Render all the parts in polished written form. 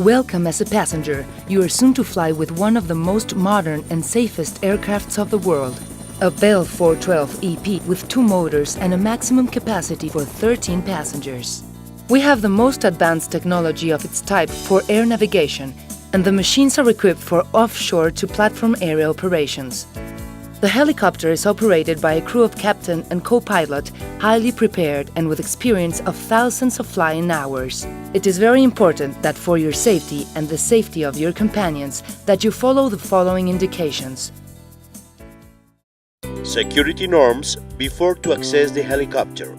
Welcome as a passenger. You are soon to fly with one of the most modern and safest aircrafts of the world. A Bell 412 EP with 2 motors and a maximum capacity for 13 passengers. We have the most advanced technology of its type for air navigation, and the machines are equipped for offshore to platform area operations. The helicopter is operated by a crew of captain and co-pilot, highly prepared and with experience of thousands of flying hours. It is very important that for your safety and the safety of your companions that you follow the following indications. Security norms before to access the helicopter.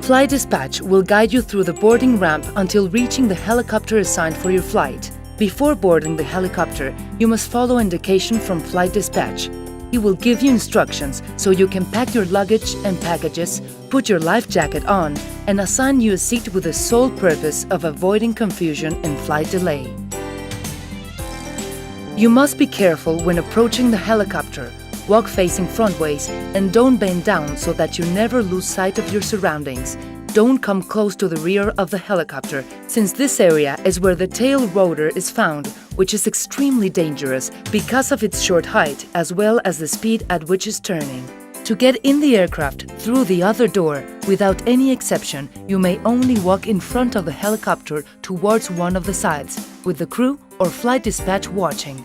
Flight dispatch will guide you through the boarding ramp until reaching the helicopter assigned for your flight. Before boarding the helicopter, you must follow indication from flight dispatch. He will give you instructions so you can pack your luggage and packages, put your life jacket on, and assign you a seat with the sole purpose of avoiding confusion and flight delay. You must be careful when approaching the helicopter. Walk facing frontways and don't bend down so that you never lose sight of your surroundings. Don't come close to the rear of the helicopter, since this area is where the tail rotor is found, which is extremely dangerous because of its short height as well as the speed at which it's turning. To get in the aircraft through the other door, without any exception, you may only walk in front of the helicopter towards one of the sides, with the crew or flight dispatch watching.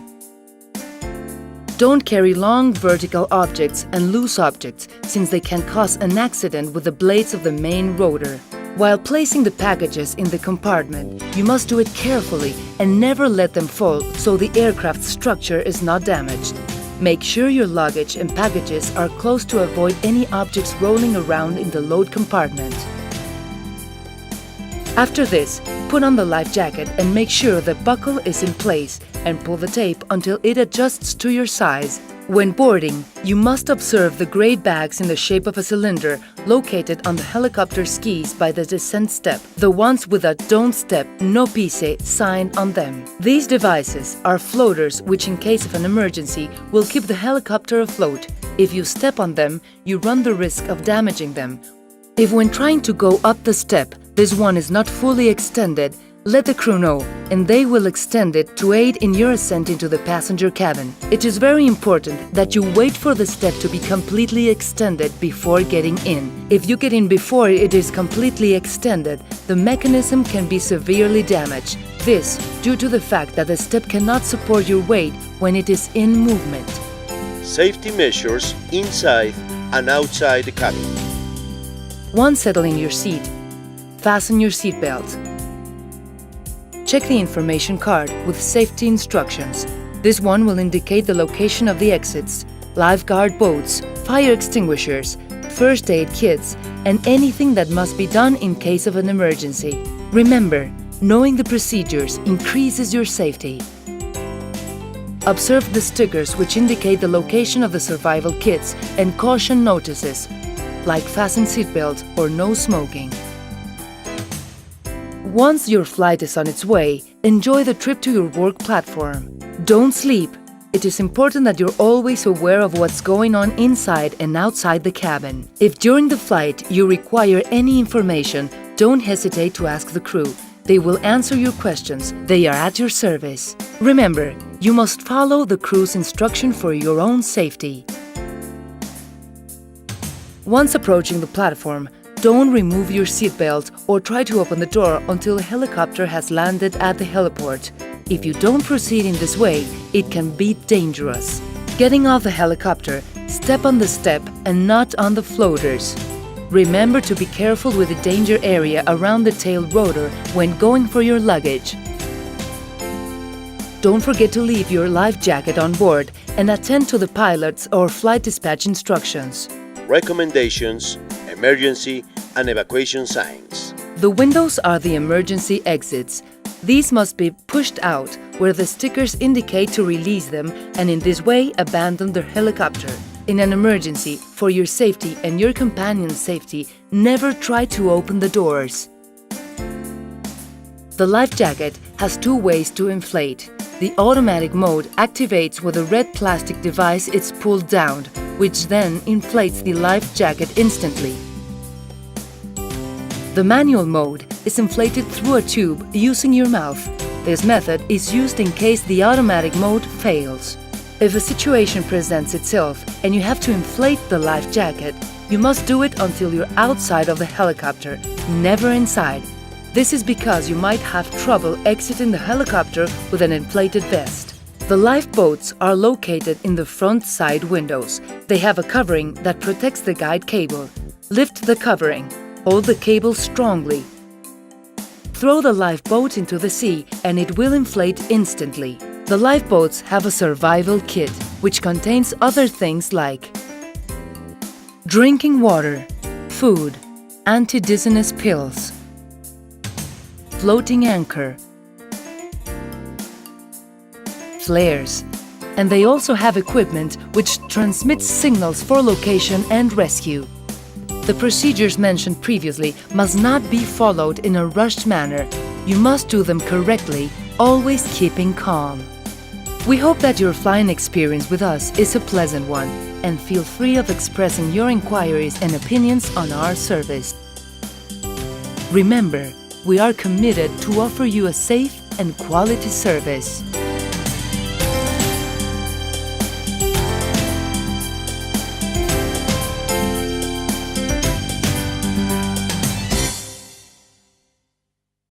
Don't carry long vertical objects and loose objects, since they can cause an accident with the blades of the main rotor. While placing the packages in the compartment, you must do it carefully and never let them fall so the aircraft's structure is not damaged. Make sure your luggage and packages are close to avoid any objects rolling around in the load compartment. After this, put on the life jacket and make sure the buckle is in place and pull the tape until it adjusts to your size. When boarding, you must observe the gray bags in the shape of a cylinder located on the helicopter skis by the descent step, the ones with a "Don't Step, No Pise" sign on them. These devices are floaters which, in case of an emergency, will keep the helicopter afloat. If you step on them, you run the risk of damaging them. If when trying to go up the step, this one is not fully extended, let the crew know, and they will extend it to aid in your ascent into the passenger cabin. It is very important that you wait for the step to be completely extended before getting in. If you get in before it is completely extended, the mechanism can be severely damaged. This due to the fact that the step cannot support your weight when it is in movement. Safety measures inside and outside the cabin. Once settling your seat, fasten your seatbelt. Check the information card with safety instructions. This one will indicate the location of the exits, lifeguard boats, fire extinguishers, first aid kits, and anything that must be done in case of an emergency. Remember, knowing the procedures increases your safety. Observe the stickers which indicate the location of the survival kits and caution notices, like fasten seatbelt or no smoking. Once your flight is on its way, enjoy the trip to your work platform. Don't sleep. It is important that you're always aware of what's going on inside and outside the cabin. If during the flight you require any information, don't hesitate to ask the crew. They will answer your questions. They are at your service. Remember, you must follow the crew's instruction for your own safety. Once approaching the platform, don't remove your seatbelt or try to open the door until the helicopter has landed at the heliport. If you don't proceed in this way, it can be dangerous. Getting off the helicopter, step on the step and not on the floaters. Remember to be careful with the danger area around the tail rotor when going for your luggage. Don't forget to leave your life jacket on board and attend to the pilot's or flight dispatch instructions. Recommendations, emergency and evacuation signs. The windows are the emergency exits. These must be pushed out where the stickers indicate to release them and in this way abandon the helicopter. In an emergency, for your safety and your companion's safety, never try to open the doors. The life jacket has 2 ways to inflate. The automatic mode activates with a red plastic device is pulled down, which then inflates the life jacket instantly. The manual mode is inflated through a tube using your mouth. This method is used in case the automatic mode fails. If a situation presents itself and you have to inflate the life jacket, you must do it until you're outside of the helicopter, never inside. This is because you might have trouble exiting the helicopter with an inflated vest. The lifeboats are located in the front side windows. They have a covering that protects the guide cable. Lift the covering. Hold the cable strongly. Throw the lifeboat into the sea and it will inflate instantly. The lifeboats have a survival kit, which contains other things like drinking water, food, anti-dizziness pills, floating anchor, flares, and they also have equipment which transmits signals for location and rescue. The procedures mentioned previously must not be followed in a rushed manner. You must do them correctly, always keeping calm. We hope that your flying experience with us is a pleasant one, and feel free of expressing your inquiries and opinions on our service. Remember, we are committed to offer you a safe and quality service.